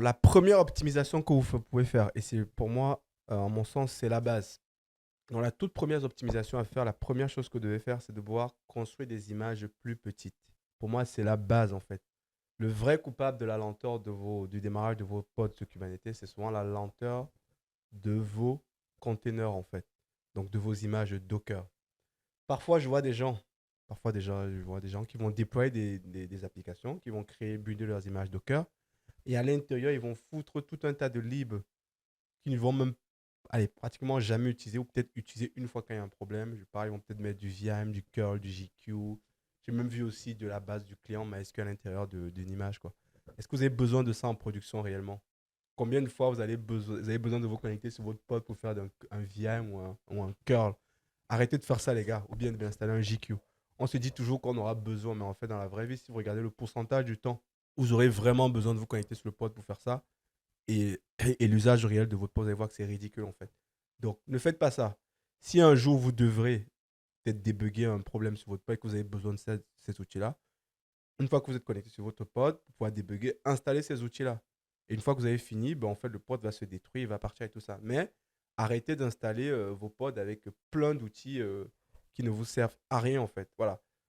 la première optimisation que pouvez faire, et c'est pour moi, en mon sens, c'est la base. Dans la toute première optimisation à faire, la première chose que vous devez faire, c'est de pouvoir construire des images plus petites. Pour moi, c'est la base en fait. Le vrai coupable de la lenteur du démarrage de vos pods sur Kubernetes, c'est souvent la lenteur de vos containers en fait. Donc de vos images Docker. Parfois, je vois des gens qui vont déployer des applications, qui vont créer, builder leurs images Docker. Et à l'intérieur, ils vont foutre tout un tas de libs qui ne vont même allez, pratiquement jamais utiliser ou peut-être utiliser une fois quand il y a un problème. Je parle, ils vont peut-être mettre du VM, du curl, du JQ. J'ai même vu aussi de la base du client MySQL à l'intérieur d'une image, quoi. Est-ce que vous avez besoin de ça en production réellement? Combien de fois vous avez besoin de vous connecter sur votre pod pour faire un VM ou un curl? Arrêtez de faire ça, les gars, ou bien d'installer un JQ. On se dit toujours qu'on aura besoin, mais en fait, dans la vraie vie, si vous regardez le pourcentage du temps, vous aurez vraiment besoin de vous connecter sur le pod pour faire ça et l'usage réel de votre pod, vous allez voir que c'est ridicule en fait. Donc, ne faites pas ça. Si un jour vous devrez peut-être débugger un problème sur votre pod et que vous avez besoin de cet outil-là, une fois que vous êtes connecté sur votre pod, pour pouvoir débugger, installez ces outils-là. Et une fois que vous avez fini, ben, en fait, le pod va se détruire, il va partir et tout ça. Mais arrêtez d'installer vos pods avec plein d'outils qui ne vous servent à rien en fait. Voilà.